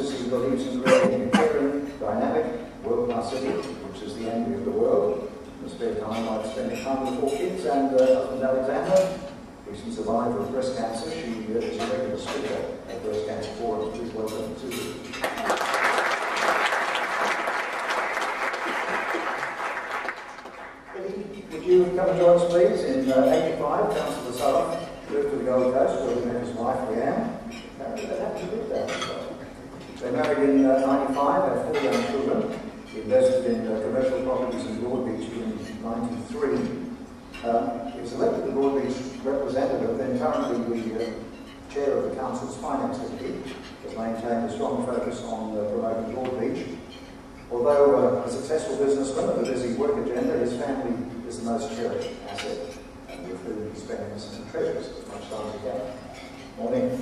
as he believes in creating a caring, dynamic, world-class city, which is the envy of the world. In his spare time, I'd spend time with 4 kids, and husband Alexander, recent survivor of breast cancer. She is a regular speaker at Breast Cancer Forum. Please welcome Susie. Eddy, would you come and join us, please? In 85, Councillor Sarroff moved to the Gold Coast, where he met his wife, Leanne. Apparently that happened to live there. They married in 95, had 4 young children. He invested in commercial properties in Broadbeach in 93. He was elected the Broadbeach representative, then currently the chair of the council's finance committee, has maintained a strong focus on promoting Broadbeach. Although a successful businessman with a busy work agenda, his family is the most cherished asset, and with whom he spends and treasures as much time as he can. Morning.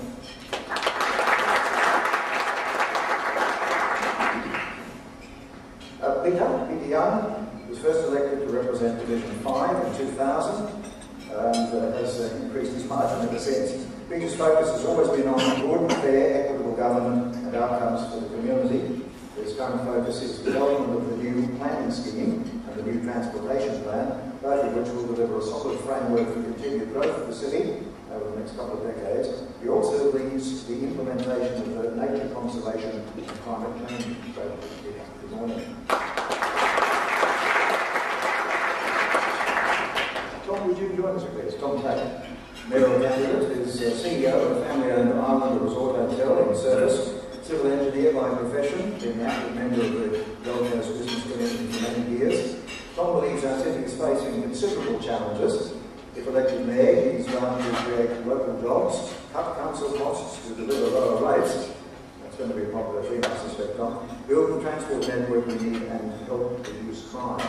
Peter Young was first elected to represent Division 5 in 2000 and has increased his margin ever since. Peter's focus has always been on good, fair, equitable government and outcomes for the community. His current focus is development of the new planning scheme and the new transportation plan, both of which will deliver a solid framework for continued growth of the city over the next couple of decades. He also leads the implementation of the nature conservation and climate change strategy. Good morning. Tom, would you join us, please? Tom Tate, mayoral candidate, is CEO of a family-owned Islander Resort Hotel in service, civil engineer by profession, been an active member of the Gold Coast business community for many years. Tom believes our city is facing considerable challenges. If elected mayor, he's bound to create local jobs, cut council costs to deliver lower rates. That's going to be a popular theme, I suspect, Tom. Build the transport network we need and help reduce crime.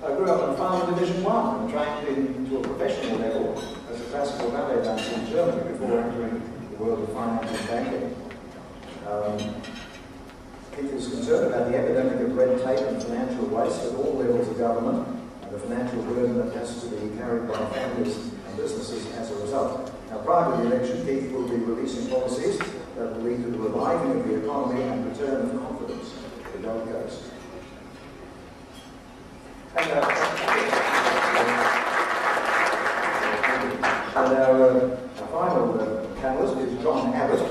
I grew up in Farming Division 1 and trained into a professional level as a classical ballet dancer in Germany before entering the world of finance and banking. Keith is concerned about the epidemic of red tape and financial waste at all levels of government and the financial burden that has to be carried by families and businesses as a result. Now, prior to the election, Keith will be releasing policies that will lead to the reviving of the economy and return of confidence to the Gold Coast. And our final panellist is John Abbott.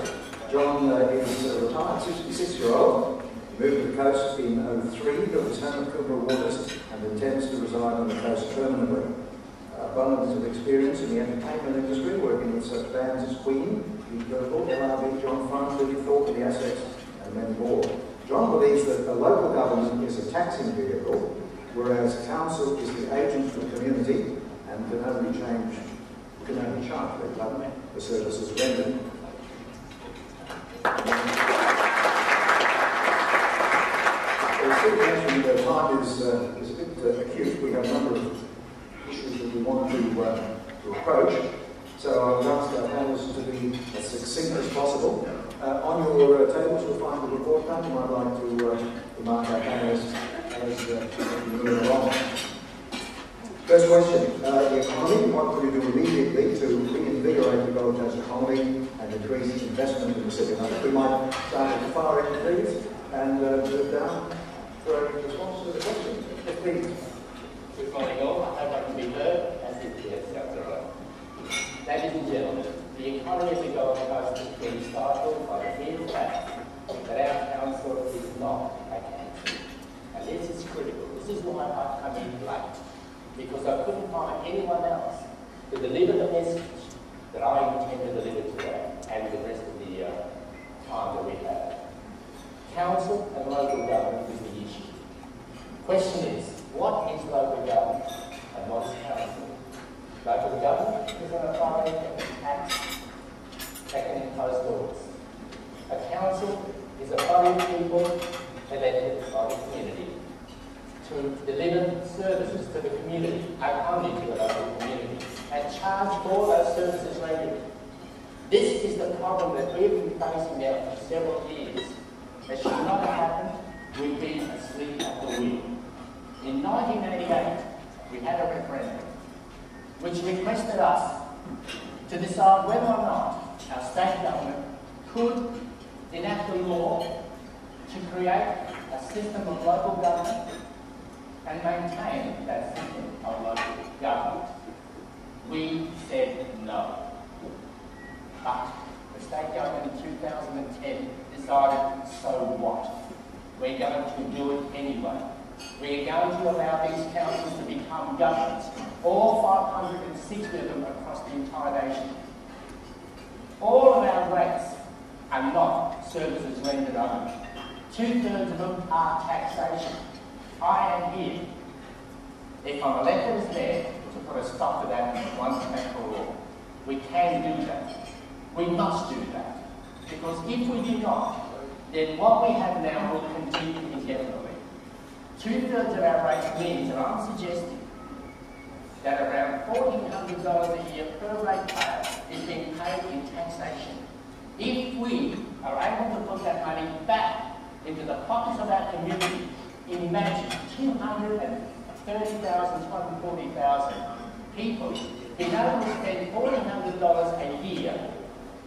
John is a retired 66-year-old. He moved to the coast in 2003, built his home at Cooper Waters, and intends to reside on the coast permanently. Abundance of experience in the entertainment industry, working with such bands as Queen, Pete Purple, LRB, John Front, Billy Thorpe, The Assets, and many more. John believes that a local government is a taxing vehicle, whereas council is the agent for the community and can only charge the government for services rendered. As Steve mentioned, time is a bit acute. We have a number of issues that we want to approach. So I would ask our panelists to be as succinct as possible. On your tables you'll find the report card. You might like to mark our panelists as we move along. First question, the economy. What can we do immediately to reinvigorate the Gold Coast economy and increase investment in the city? And I think we might start at the far end, please, and move down for a response to the question. Yes, please. Good morning all. I hope I can be heard. As if yes, that's all right. Ladies and gentlemen, the economy of the Gold Coast has been stifled by the mere fact that our council is not a council. And this is critical. This is why I come in late. Because I couldn't find anyone else to deliver the message that I intend to deliver today and the rest of the time that we have. Council and local government is the issue. Question is, what is local government and what is council? Local government is an authority that can tax, that can impose laws. A council is a body of people elected by the community to deliver services to the community, only to the local community, and charge for those services rendered. This is the problem that we've been facing now for several years. It should not have happened. We've been asleep at the wheel. In 1988, we had a referendum which requested us to decide whether or not our state government could enact a law to create a system of local government and maintain that system of local government. We said no. But the state government in 2010 decided, so what? We're going to do it anyway. We're going to allow these councils to become governments, all 560 of them across the entire nation. All of our rates are not services rendered only. 2/3 of them are taxation. I am here, if I'm elected as mayor, to put a stop to that once and for all. We can do that. We must do that. Because if we do not, then what we have now will continue indefinitely. 2/3 of our rates means, and I'm suggesting, that around $1,400 a year per ratepayer is being paid in taxation. If we are able to put that money back into the pockets of our community, imagine 230,000, 240,000 people being able to spend $1,400 a year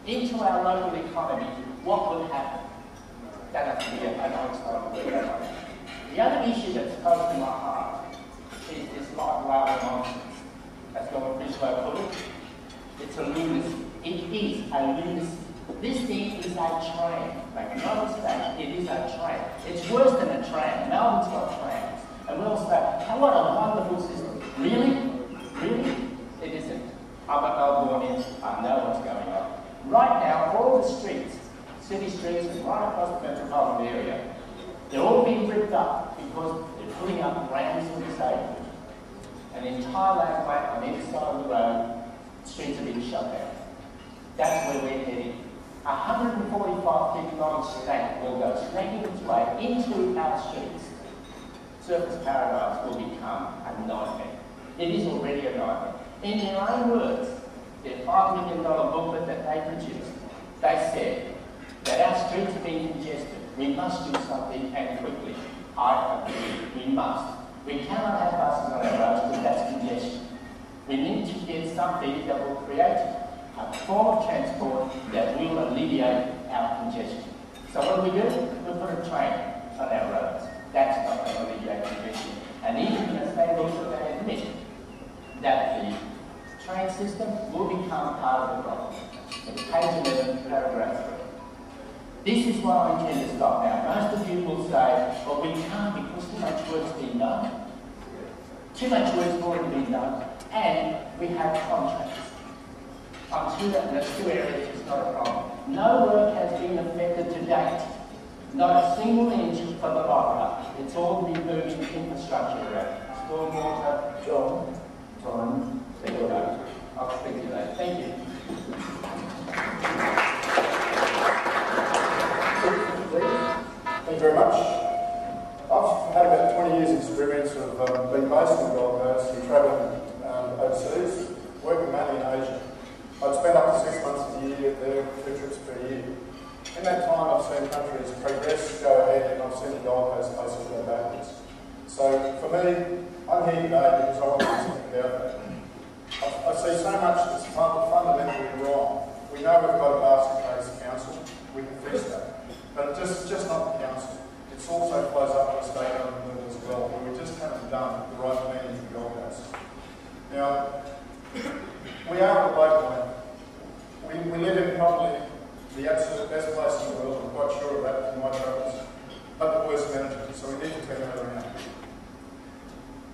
into our local economy, what will happen? That has to be an unexplainable. The other issue that's close to my heart is this light rail nonsense. That's Governor Crislow put it. It's a lunacy. It is a lunacy. This thing is a train. Make no mistake, it is a train. It's worse than a train. Melbourne's got trains. And we'll say, what a wonderful system. Really? Really? It isn't. I'm a Melbournean. I know what's going on. Right now, all the streets, city streets and right across the metropolitan area, they're all being ripped up because they're putting up ramps for disabled. An entire laneway on either side of the road, streets are being shut down. That's where we're heading. 145 billion state will go snaking its way into our streets. Surface paradise will become a nightmare. It is already a nightmare. In their own words, their $5 million booklet that they produced, they said that our streets are being congested. We must do something, and quickly. I agree, we must. We cannot have buses on our roads because that's congestion. We need to get something that will create a form of transport that will alleviate our congestion. So what do? We put a train on our roads. That's not going to alleviate congestion. And even as they look at they admit that the train system will become part of the problem. It's page 11, paragraph 3. This is what I intend to stop now. Most of you will say, well, we can't because too much work's been done. Too much work's already been done. And we have contracts. On two areas, it's not a problem. No work has been affected to date. Not a single inch for the bottom. It's all been moving infrastructure around. Stormwater, John, time, there you go. I'll speak to you later. Thank you. Thank you very much. I've had about 20 years experience of being based in the Gold Coast and travelling overseas, working mainly in Asia. I'd spend up to 6 months a year there, 2 trips per year. In that time I've seen countries progress, go ahead, and I've seen the Gold Coast basically go backwards. So for me, I'm here today because I want to do something about that. I see so much that's fundamentally wrong. We know we've got a basket case council, we can fix that. But it's just not the council. It also flows up at the state government level as well, where we just haven't done the right planning for the Gold Coast. Now, we are at a low point. We live in probably the absolute best place in the world, I'm quite sure of that from my travels, but the worst management, so we need to turn that around.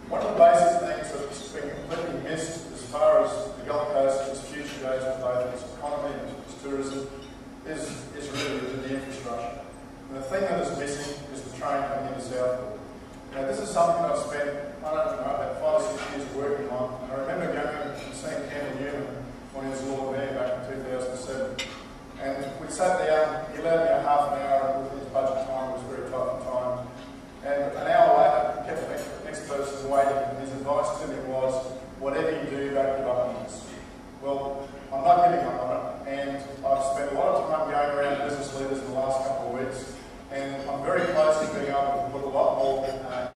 One of the basic things that's been completely missed as far as the Gold Coast and its future goes with both its economy and its tourism is really the infrastructure. And the thing that is missing is the train coming into Southport. Now this is something I've spent, I don't know, about 5 or 6 years working on. And I remember going and seeing Campbell Newman when he was Lord Mayor back in 2007. And we sat down, he allowed me a half an hour with his budget time, it was very tight for time. And an hour later, kept the next person waiting in